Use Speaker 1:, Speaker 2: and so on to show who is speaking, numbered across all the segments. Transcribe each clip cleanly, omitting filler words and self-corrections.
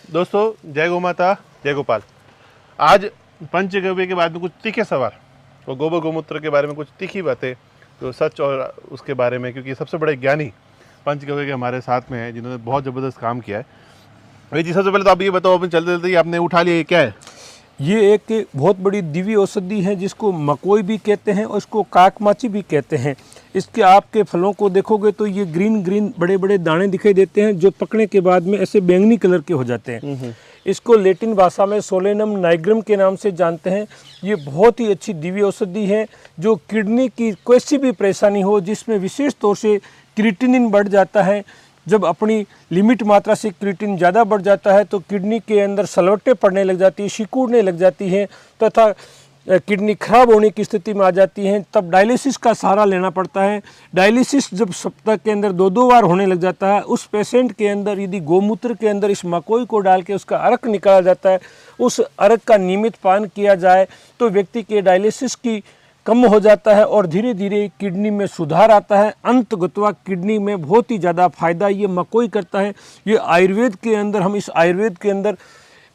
Speaker 1: दोस्तों, जय गौ माता, जय गोपाल। आज पंचगव्य के बारे में कुछ तीखे सवाल और गोबर गोमूत्र के बारे में कुछ तीखी बातें, जो सच और उसके बारे में, क्योंकि सबसे बड़े ज्ञानी पंचगव्य के हमारे साथ में हैं जिन्होंने बहुत ज़बरदस्त काम किया है। भाई जी, सबसे पहले तो आप ये बताओ, अपन चलते चलते आपने उठा लिया, ये क्या है?
Speaker 2: ये एक बहुत बड़ी दिव्य औषधि है जिसको मकोई भी कहते हैं और इसको काकमाची भी कहते हैं। इसके आपके फलों को देखोगे तो ये ग्रीन ग्रीन बड़े बड़े दाने दिखाई देते हैं जो पकने के बाद में ऐसे बैंगनी कलर के हो जाते हैं। इसको लैटिन भाषा में सोलेनम नाइग्रम के नाम से जानते हैं। ये बहुत ही अच्छी दिव्य औषधि है जो किडनी की कोई भी परेशानी हो, जिसमें विशेष तौर से क्रिएटिनिन बढ़ जाता है। जब अपनी लिमिट मात्रा से क्रिएटिन ज़्यादा बढ़ जाता है तो किडनी के अंदर सलवटें पड़ने लग जाती है, सिकुड़ने लग जाती हैं तथा किडनी खराब होने की स्थिति में आ जाती है। तब डायलिसिस का सहारा लेना पड़ता है। डायलिसिस जब सप्ताह के अंदर दो बार होने लग जाता है, उस पेशेंट के अंदर यदि गोमूत्र के अंदर इस मकोई को डाल के उसका अर्क निकाला जाता है, उस अर्क का नियमित पान किया जाए तो व्यक्ति के डायलिसिस की कम हो जाता है और धीरे धीरे किडनी में सुधार आता है। अंतगतवा किडनी में बहुत ही ज़्यादा फायदा ये मकोई करता है। ये आयुर्वेद के अंदर, हम इस आयुर्वेद के अंदर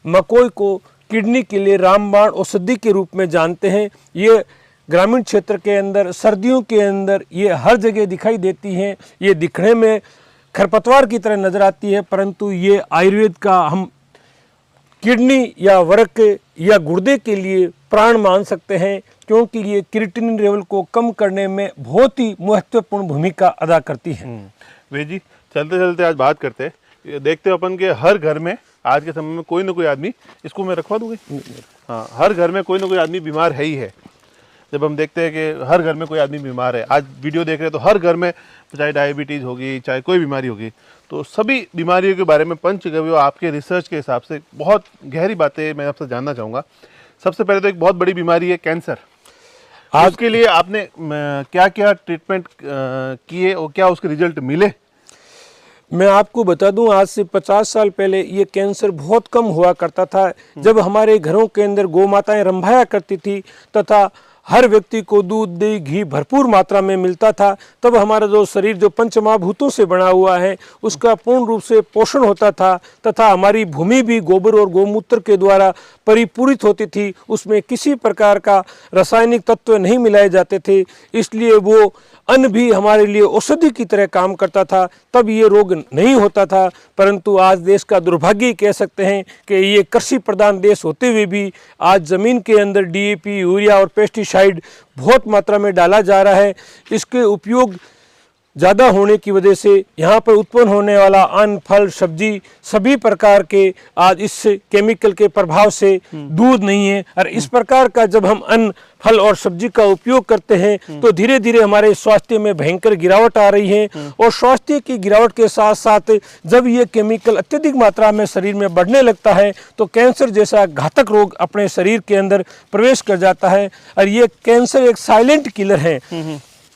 Speaker 2: मकोई को किडनी के लिए रामबाण औषधि के रूप में जानते हैं। ये ग्रामीण क्षेत्र के अंदर सर्दियों के अंदर ये हर जगह दिखाई देती हैं। ये दिखने में खरपतवार की तरह नज़र आती है, परंतु ये आयुर्वेद का हम किडनी या वृक्क या गुर्दे के लिए प्राण मान सकते हैं, क्योंकि ये क्रिएटिनिन लेवल को कम करने में बहुत ही महत्वपूर्ण भूमिका अदा करती है।
Speaker 1: वे जी, चलते चलते आज बात करते हैं। देखते हो अपन के हर घर में आज के समय में कोई ना कोई आदमी, इसको मैं रखवा दूंगी, हाँ, हर घर में कोई ना कोई आदमी बीमार है ही है। जब हम देखते हैं कि हर घर में कोई आदमी बीमार है, आज वीडियो देख रहे हैं तो हर घर में चाहे डायबिटीज़ होगी, चाहे कोई बीमारी होगी, तो सभी बीमारियों के बारे में पंचगव्य आपके रिसर्च के हिसाब से बहुत गहरी बातें मैं आपसे जानना चाहूँगा। सबसे पहले तो एक बहुत बड़ी बीमारी है कैंसर। आज के लिए आपने क्या क्या ट्रीटमेंट किए और क्या उसके रिजल्ट मिले?
Speaker 2: मैं आपको बता दूं, आज से 50 साल पहले ये कैंसर बहुत कम हुआ करता था। जब हमारे घरों के अंदर गौ माताएं रंभाया करती थी तथा हर व्यक्ति को दूध दही घी भरपूर मात्रा में मिलता था, तब हमारा जो शरीर जो पंचमहाभूतों से बना हुआ है उसका पूर्ण रूप से पोषण होता था तथा हमारी भूमि भी गोबर और गोमूत्र के द्वारा परिपूरित होती थी। उसमें किसी प्रकार का रासायनिक तत्व नहीं मिलाए जाते थे, इसलिए वो अन्न भी हमारे लिए औषधि की तरह काम करता था। तब ये रोग नहीं होता था। परंतु आज देश का दुर्भाग्य कह सकते हैं कि ये कृषि प्रधान देश होते हुए भी आज ज़मीन के अंदर डीएपी, यूरिया और पेस्टिसाइड बहुत मात्रा में डाला जा रहा है। इसके उपयोग ज़्यादा होने की वजह से यहाँ पर उत्पन्न होने वाला अन्न, फल, सब्जी सभी प्रकार के आज इस केमिकल के प्रभाव से दूध नहीं है। और इस प्रकार का जब हम अन्न, फल और सब्जी का उपयोग करते हैं तो धीरे धीरे हमारे स्वास्थ्य में भयंकर गिरावट आ रही है। और स्वास्थ्य की गिरावट के साथ साथ जब ये केमिकल अत्यधिक मात्रा में शरीर में बढ़ने लगता है तो कैंसर जैसा घातक रोग अपने शरीर के अंदर प्रवेश कर जाता है। और ये कैंसर एक साइलेंट किलर है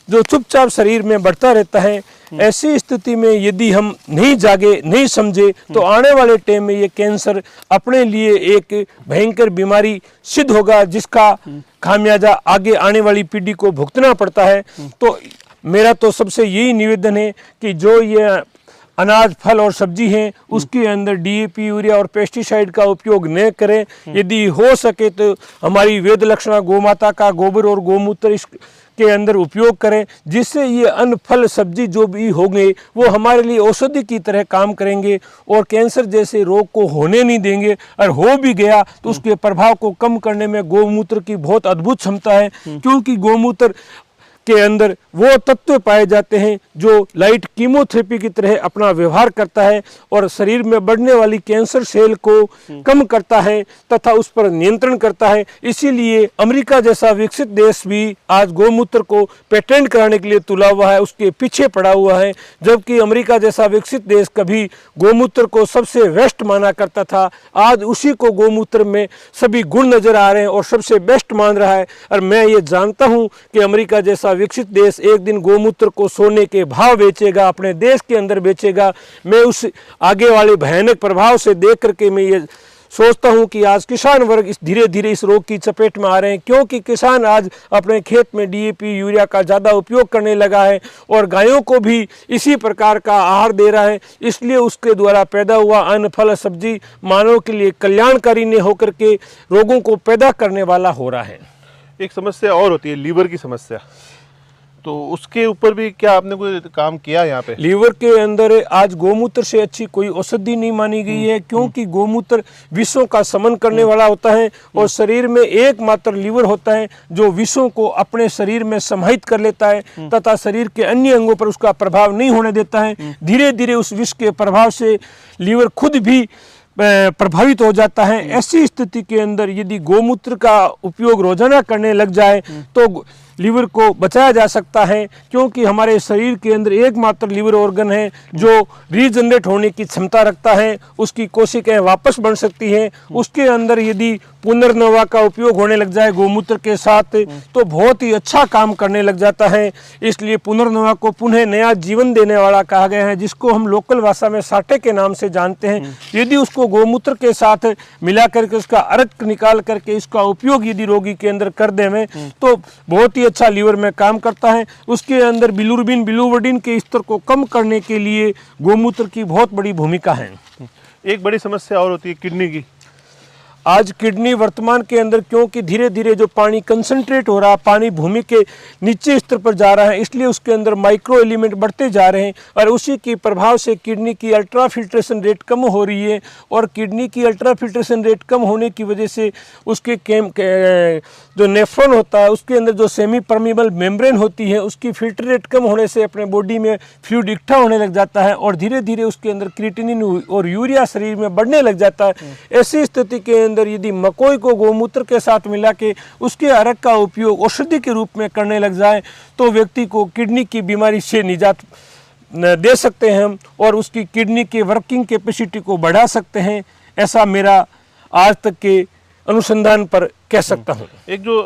Speaker 2: जो चुपचाप शरीर में बढ़ता रहता है। ऐसी स्थिति में यदि हम नहीं जागे, नहीं समझे, तो आने वाले टाइम में ये कैंसर अपने लिए एक भयंकर बीमारी सिद्ध होगा, जिसका खामियाजा आगे आने वाली पीढ़ी को भुगतना पड़ता है। तो मेरा तो सबसे यही निवेदन है कि जो ये अनाज, फल और सब्जी हैं उसके अंदर डीएपी, यूरिया और पेस्टिसाइड का उपयोग न करें। यदि हो सके तो हमारी वेद लक्षणा गौमाता का गोबर और गोमूत्र के अंदर उपयोग करें, जिससे ये अन्न, फल, सब्जी जो भी होंगे वो हमारे लिए औषधि की तरह काम करेंगे और कैंसर जैसे रोग को होने नहीं देंगे। और हो भी गया तो उसके प्रभाव को कम करने में गौमूत्र की बहुत अद्भुत क्षमता है, क्योंकि गौमूत्र के अंदर वो तत्व पाए जाते हैं जो लाइट कीमोथेरेपी की तरह अपना व्यवहार करता है और शरीर में बढ़ने वाली कैंसर सेल को कम करता है तथा उस पर नियंत्रण करता है। इसीलिए अमेरिका जैसा विकसित देश भी आज गौमूत्र को पेटेंट कराने के लिए तुला हुआ है, उसके पीछे पड़ा हुआ है। जबकि अमेरिका जैसा विकसित देश कभी गौमूत्र को सबसे बेस्ट माना करता था, आज उसी को गौमूत्र में सभी गुण नजर आ रहे हैं और सबसे बेस्ट मान रहा है। और मैं ये जानता हूँ कि अमेरिका जैसा विकसित देश एक दिन गोमूत्र को सोने के भाव बेचेगा, अपने देश के अंदर बेचेगा। मैं उस आगे वाले भयानक प्रभाव से देख करके मैं ये सोचता हूं कि आज किसान वर्ग इस धीरे धीरे इस रोग की चपेट में आ रहे हैं, क्योंकि किसान आज अपने खेत में डीएपी यूरिया का ज़्यादा उपयोग करने लगा है और गायों को भी इसी प्रकार का आहार दे रहा है। इसलिए उसके द्वारा पैदा हुआ अन्न फल सब्जी मानव के लिए कल्याणकारी ने होकर के रोगों को पैदा करने वाला हो रहा है।
Speaker 1: एक समस्या और होती है लीवर की समस्या, तो उसके ऊपर भी क्या आपने कोई काम किया यहाँ पे?
Speaker 2: लीवर के अंदर आज गोमूत्र से अच्छी कोई औषधि नहीं मानी गई है, क्योंकि गोमूत्र विषों का समन करने वाला होता है और शरीर में एकमात्र लीवर होता है जो विषों को अपने शरीर में समाहित कर लेता है तथा शरीर के अन्य अंगों पर उसका प्रभाव नहीं होने देता है। धीरे धीरे उस विष के प्रभाव से लीवर खुद भी प्रभावित हो जाता है। ऐसी स्थिति के अंदर यदि गोमूत्र का उपयोग रोजाना करने लग जाए तो लीवर को बचाया जा सकता है, क्योंकि हमारे शरीर के अंदर एकमात्र लीवर ऑर्गन है जो रीजनरेट होने की क्षमता रखता है, उसकी कोशिकाएं वापस बन सकती हैं। उसके अंदर यदि पुनर्नवा का उपयोग होने लग जाए गोमूत्र के साथ तो बहुत ही अच्छा काम करने लग जाता है। इसलिए पुनर्नवा को पुनः नया जीवन देने वाला कहा गया है, जिसको हम लोकल भाषा में साटे के नाम से जानते हैं। यदि उसको गोमूत्र के साथ मिला करके उसका अर्क निकाल करके इसका उपयोग यदि रोगी के अंदर कर दें तो बहुत ही अच्छा लीवर में काम करता है। उसके अंदर बिलिरुबिन बिलिरुबिन के स्तर को कम करने के लिए गोमूत्र की बहुत बड़ी भूमिका है।
Speaker 1: एक बड़ी समस्या और होती है किडनी की।
Speaker 2: आज किडनी वर्तमान के अंदर, क्योंकि धीरे धीरे जो पानी कंसंट्रेट हो रहा है, पानी भूमि के नीचे स्तर पर जा रहा है, इसलिए उसके अंदर माइक्रो एलिमेंट बढ़ते जा रहे हैं और उसी के प्रभाव से किडनी की अल्ट्रा फिल्ट्रेशन रेट कम हो रही है। और किडनी की अल्ट्रा फिल्ट्रेशन रेट कम होने की वजह से उसके जो नेफ्रॉन होता है उसके अंदर जो सेमी परमेबल मेम्ब्रेन होती है उसकी फिल्टर रेट कम होने से अपने बॉडी में फ्लूइड इकट्ठा होने लग जाता है और धीरे धीरे उसके अंदर क्रिएटिनिन और यूरिया शरीर में बढ़ने लग जाता है। ऐसी स्थिति के अंदर यदि मकोई को गोमूत्र के साथ मिला के उसके अर्क का उपयोग औषधि के रूप में करने लग जाए तो व्यक्ति को किडनी की बीमारी से निजात दे सकते हैं हम और उसकी किडनी के वर्किंग कैपेसिटी को बढ़ा सकते हैं। ऐसा मेरा आज तक के अनुसंधान पर कह सकता हूँ।
Speaker 1: एक जो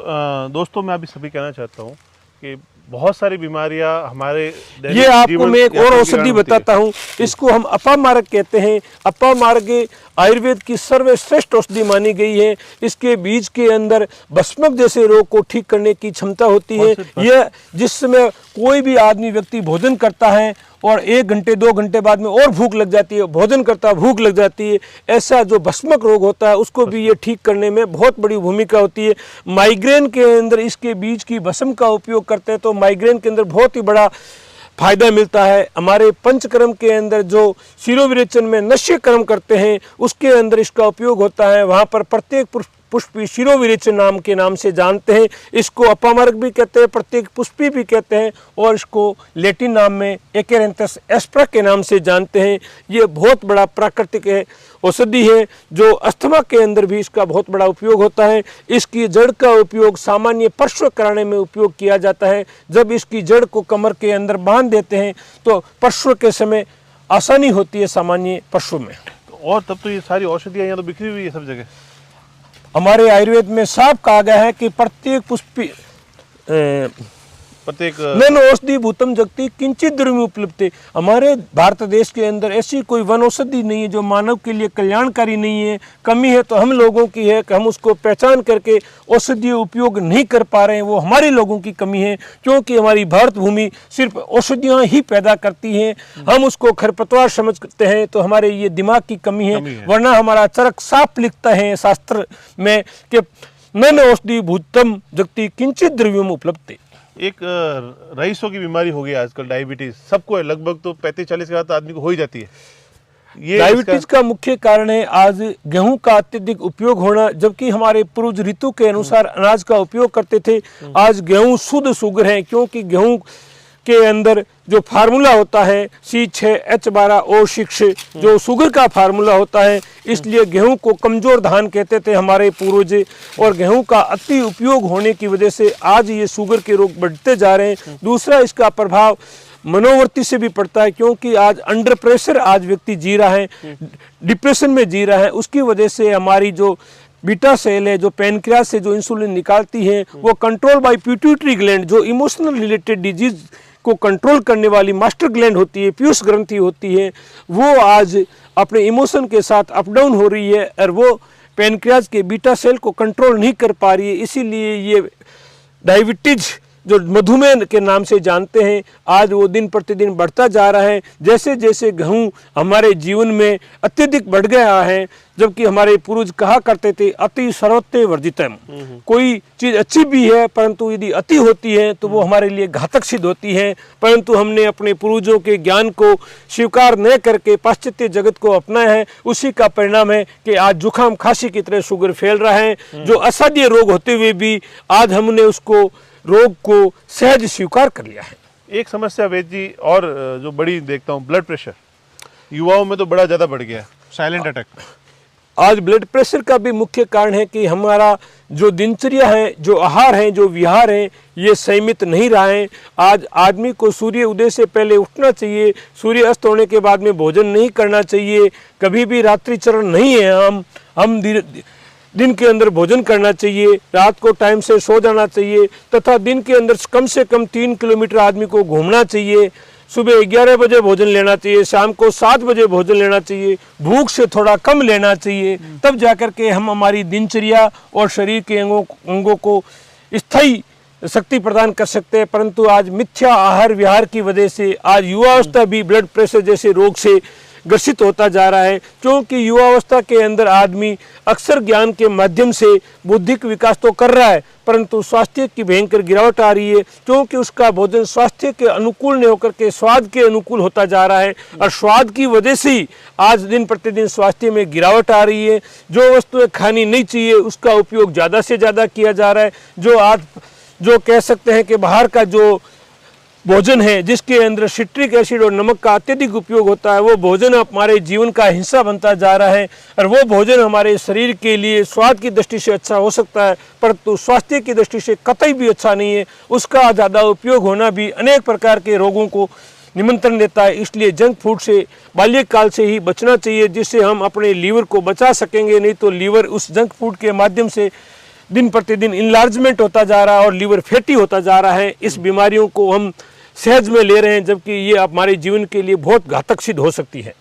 Speaker 1: दोस्तों मैं अभी सभी कहना चाहता हूँ कि बहुत सारी बीमारियां हमारे
Speaker 2: ये आपको मैं एक और औषधि बताता हूँ, इसको हम अपामार्ग कहते हैं। अपामार्ग आयुर्वेद की सर्वश्रेष्ठ औषधि मानी गई है। इसके बीज के अंदर भस्मक जैसे रोग को ठीक करने की क्षमता होती है। यह जिस समय कोई भी आदमी व्यक्ति भोजन करता है और 1 घंटे 2 घंटे बाद में और भूख लग जाती है, भोजन करता है भूख लग जाती है, ऐसा जो भस्मक रोग होता है उसको भी ये ठीक करने में बहुत बड़ी भूमिका होती है। माइग्रेन के अंदर इसके बीज की भस्म का उपयोग करते हैं तो माइग्रेन के अंदर बहुत ही बड़ा फायदा मिलता है। हमारे पंचकर्म के अंदर जो शिरोविरेचन में नश्य कर्म करते हैं उसके अंदर इसका उपयोग होता है। वहाँ पर प्रत्येक पुष्पी शिरोविरेचन नाम के नाम से जानते हैं। इसको अपामार्ग भी कहते हैं, प्रत्येक पुष्पी भी कहते हैं और इसको लैटिन नाम में एकेरेंथस एस्प्रा के नाम से जानते हैं। ये बहुत बड़ा प्राकृतिक औषधि है जो अस्थमा के अंदर भी इसका बहुत बड़ा उपयोग होता है। इसकी जड़ का उपयोग सामान्य प्रसव कराने में उपयोग किया जाता है। जब इसकी जड़ को कमर के अंदर बांध देते हैं तो प्रसव के समय आसानी होती है सामान्य प्रसव में।
Speaker 1: और तब तो ये सारी औषधियाँ यहाँ तो बिखरी हुई है सब जगह।
Speaker 2: हमारे आयुर्वेद में साफ कहा गया है कि प्रत्येक पुष्पी नैनो औषधि भूतम जगति किंचित द्रव्य उपलब्ध। हमारे भारत देश के अंदर ऐसी कोई वन औषधि नहीं है जो मानव के लिए कल्याणकारी नहीं है। कमी है तो हम लोगों की है कि हम उसको पहचान करके औषधि उपयोग नहीं कर पा रहे हैं, वो हमारे लोगों की कमी है। क्योंकि हमारी भारत भूमि सिर्फ औषधियाँ ही पैदा करती हैं, हम उसको खरपतवार समझते हैं तो हमारे ये दिमाग की कमी है। वरना हमारा चरक साफ लिखता है शास्त्र में कि नैनो औषधि भूतम जगति किंचित द्रव्यम उपलब्ध।
Speaker 1: एक रईसों की बीमारी हो गई आजकल, डायबिटीज सबको है, लगभग तो 35-40 के बाद आदमी को हो ही जाती है। ये
Speaker 2: डायबिटीज का मुख्य कारण है आज गेहूं का अत्यधिक उपयोग होना। जबकि हमारे पूर्वज ऋतु के अनुसार अनाज का उपयोग करते थे, आज गेहूं शुद्ध शुगर है। क्योंकि गेहूं के अंदर जो फार्मूला होता है C6H12O6 जो शुगर का फार्मूला होता है, इसलिए गेहूं को कमजोर धान कहते थे हमारे पूर्वज। और गेहूं का अति उपयोग होने की वजह से आज ये शुगर के रोग बढ़ते जा रहे हैं। दूसरा इसका प्रभाव मनोवृत्ति से भी पड़ता है, क्योंकि आज अंडर प्रेशर आज व्यक्ति जी रहा है, डिप्रेशन में जी रहा है। उसकी वजह से हमारी जो बीटा सेल है जो पैनक्रियास से जो इंसुलिन निकालती है वो कंट्रोल बाय पिट्यूटरी ग्लैंड जो इमोशनल रिलेटेड डिजीज को कंट्रोल करने वाली मास्टर ग्लैंड होती है, पीयूष ग्रंथि होती है, वो आज अपने इमोशन के साथ अप डाउन हो रही है और वो पैनक्रियाज के बीटा सेल को कंट्रोल नहीं कर पा रही है, इसीलिए ये डायबिटीज जो मधुमेह के नाम से जानते हैं आज वो दिन प्रतिदिन बढ़ता जा रहा है। जैसे जैसे गेहूँ हमारे जीवन में अत्यधिक बढ़ गया है, जबकि हमारे पूर्वज कहा करते थे अति सर्वते वर्जितम। कोई चीज़ अच्छी भी है परंतु यदि अति होती है तो वो हमारे लिए घातक सिद्ध होती है, परंतु हमने अपने पूर्वजों के ज्ञान को स्वीकार न करके पाश्चात्य जगत को अपनाया है। उसी का परिणाम है कि आज जुकाम खांसी की तरह शुगर फैल रहा है, जो असाध्य रोग होते हुए भी आज हमने उसको रोग को सहज स्वीकार कर लिया है।
Speaker 1: एक समस्या वैद्य जी और जो बड़ी देखता हूँ, ब्लड प्रेशर युवाओं में तो बड़ा ज़्यादा बढ़ गया है, साइलेंट अटैक।
Speaker 2: आज ब्लड प्रेशर का भी मुख्य कारण है कि हमारा जो दिनचर्या है, जो आहार है, जो विहार है, ये संयमित नहीं रहा है। आज आदमी को सूर्य उदय से पहले उठना चाहिए, सूर्य अस्त होने के बाद में भोजन नहीं करना चाहिए, कभी भी रात्रिचरण नहीं है। हम दिन के अंदर भोजन करना चाहिए, रात को टाइम से सो जाना चाहिए तथा दिन के अंदर कम से कम 3 किलोमीटर आदमी को घूमना चाहिए। सुबह 11 बजे भोजन लेना चाहिए, शाम को 7 बजे भोजन लेना चाहिए, भूख से थोड़ा कम लेना चाहिए, तब जाकर के हम हमारी दिनचर्या और शरीर के अंगों को स्थायी शक्ति प्रदान कर सकते हैं। परंतु आज मिथ्या आहार विहार की वजह से आज युवावस्था भी ब्लड प्रेशर जैसे रोग से ग्रसित होता जा रहा है, क्योंकि युवावस्था के अंदर आदमी अक्सर ज्ञान के माध्यम से बौद्धिक विकास तो कर रहा है परंतु स्वास्थ्य की भयंकर गिरावट आ रही है, क्योंकि उसका भोजन स्वास्थ्य के अनुकूल नहीं होकर के स्वाद के अनुकूल होता जा रहा है और स्वाद की वजह से ही आज दिन प्रतिदिन स्वास्थ्य में गिरावट आ रही है। जो वस्तुएं खानी नहीं चाहिए उसका उपयोग ज़्यादा से ज़्यादा किया जा रहा है। जो कह सकते हैं कि बाहर का जो भोजन है जिसके अंदर सिट्रिक एसिड और नमक का अत्यधिक उपयोग होता है, वो भोजन हमारे जीवन का हिस्सा बनता जा रहा है और वो भोजन हमारे शरीर के लिए स्वाद की दृष्टि से अच्छा हो सकता है परंतु स्वास्थ्य की दृष्टि से कतई भी अच्छा नहीं है। उसका ज़्यादा उपयोग होना भी अनेक प्रकार के रोगों को निमंत्रण देता है। इसलिए जंक फूड से बाल्यकाल से ही बचना चाहिए, जिससे हम अपने लीवर को बचा सकेंगे। नहीं तो लीवर उस जंक फूड के माध्यम से दिन प्रतिदिन इनलार्जमेंट होता जा रहा है और लीवर फैटी होता जा रहा है। इस बीमारियों को हम सहज में ले रहे हैं, जबकि ये हमारे जीवन के लिए बहुत घातक सिद्ध हो सकती है।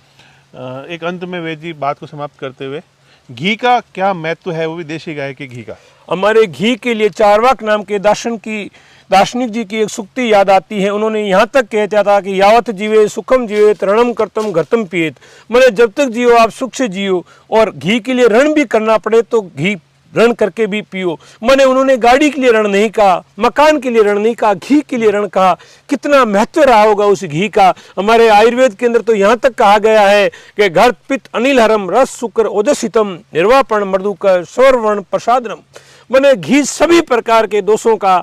Speaker 1: एक अंत में वैद्य जी बात को समाप्त करते हुए, घी का क्या महत्व है, वो भी देशी गाय के घी का? हमारे
Speaker 2: घी के लिए चारवाक नाम के दार्शनिक जी की एक सूक्ति याद आती है। उन्होंने यहाँ तक कहता था कि यावत जीवे सुखम जीवे रणम करतम घतम पिएत, मैंने जब तक जियो आप सुख से जियो और घी के लिए ऋण भी करना पड़े तो घी ऋण करके भी पियो। मैंने उन्होंने गाड़ी के लिए ऋण नहीं कहा, मकान के लिए ऋण नहीं कहा, घी के लिए ऋण कहा। कितना महत्व रहा होगा उस घी का। हमारे आयुर्वेद के अंदर तो यहाँ तक कहा गया है कि घर पित्त अनिल हरम रस शुक्र ओजसितम निर्वापण मृदुकर सौरवर्ण प्रसादनम। मैंने घी सभी प्रकार के दोषों का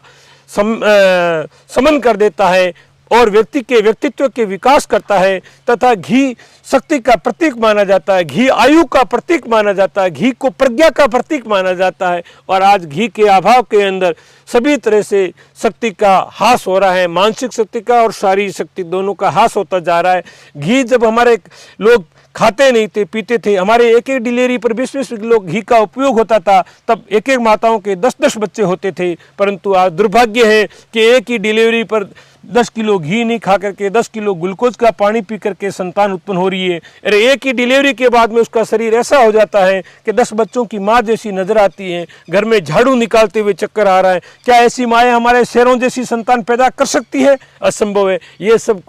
Speaker 2: समन कर देता है और व्यक्ति के व्यक्तित्व के विकास करता है तथा घी शक्ति का प्रतीक माना जाता है, घी आयु का प्रतीक माना जाता है, घी को प्रज्ञा का प्रतीक माना जाता है। और आज घी के अभाव के अंदर सभी तरह से शक्ति का ह्रास हो रहा है, मानसिक शक्ति का और शारीरिक शक्ति दोनों का ह्रास होता जा रहा है। घी जब हमारे लोग खाते नहीं थे, पीते थे, हमारे एक एक डिलीवरी पर 20-20 किलो घी का उपयोग होता था, तब एक एक माताओं के 10-10 बच्चे होते थे। परंतु आज दुर्भाग्य है कि एक ही डिलीवरी पर 10 किलो घी नहीं खा करके 10 किलो ग्लूकोज का पानी पी करके संतान उत्पन्न हो रही है। अरे एक ही डिलीवरी के बाद में उसका शरीर ऐसा हो जाता है कि 10 बच्चों की माँ जैसी नजर आती है, घर में झाड़ू निकालते हुए चक्कर आ रहा है। क्या ऐसी माएँ हमारे शेरों जैसी संतान पैदा कर सकती है? असंभव है। ये सब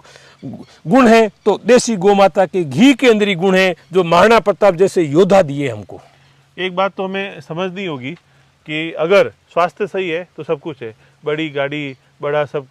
Speaker 2: गुण है तो देसी गोमाता के घी के अंदर ही गुण है, जो महाराणा प्रताप जैसे योद्धा दिए हमको।
Speaker 1: एक बात तो हमें समझनी होगी कि अगर स्वास्थ्य सही है तो सब कुछ है, बड़ी गाड़ी, बड़ा सब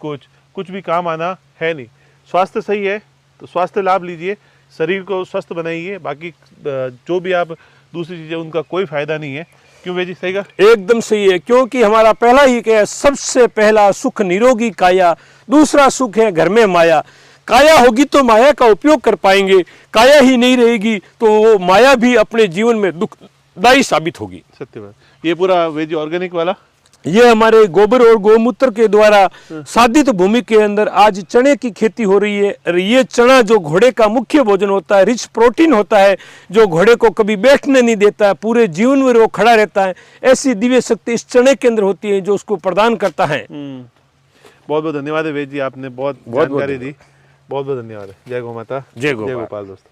Speaker 1: कुछ भी काम आना है नहीं। स्वास्थ्य सही है तो स्वास्थ्य लाभ लीजिए, शरीर को स्वस्थ बनाइए, बाकी जो भी आप दूसरी चीज़ें उनका कोई फायदा नहीं है। क्यों भाई जी, सही कहा?
Speaker 2: एकदम सही है, क्योंकि हमारा पहला ही क्या है, सबसे पहला सुख निरोगी काया, दूसरा सुख है घर में माया। काया होगी तो माया का उपयोग कर पाएंगे, काया ही नहीं रहेगी तो वो माया भी अपने जीवन में दुखदायी साबित होगी।
Speaker 1: सत्य बात। ये पूरा वेज ऑर्गेनिक वाला,
Speaker 2: ये हमारे गोबर और गोमूत्र के द्वारा साधित भूमि के अंदर आज चने की खेती हो रही है। और ये चना जो घोड़े का मुख्य भोजन होता है, रिच प्रोटीन होता है, जो घोड़े को कभी बैठने नहीं देता है, पूरे जीवन में वो खड़ा रहता है। ऐसी दिव्य शक्ति इस चने के अंदर होती है जो उसको प्रदान करता है।
Speaker 1: बहुत बहुत धन्यवाद है वेद जी, आपने बहुत जानकारी दी। बहुत बहुत धन्यवाद है। जय गौ माता,
Speaker 2: जय
Speaker 1: गोपाल दोस्तों।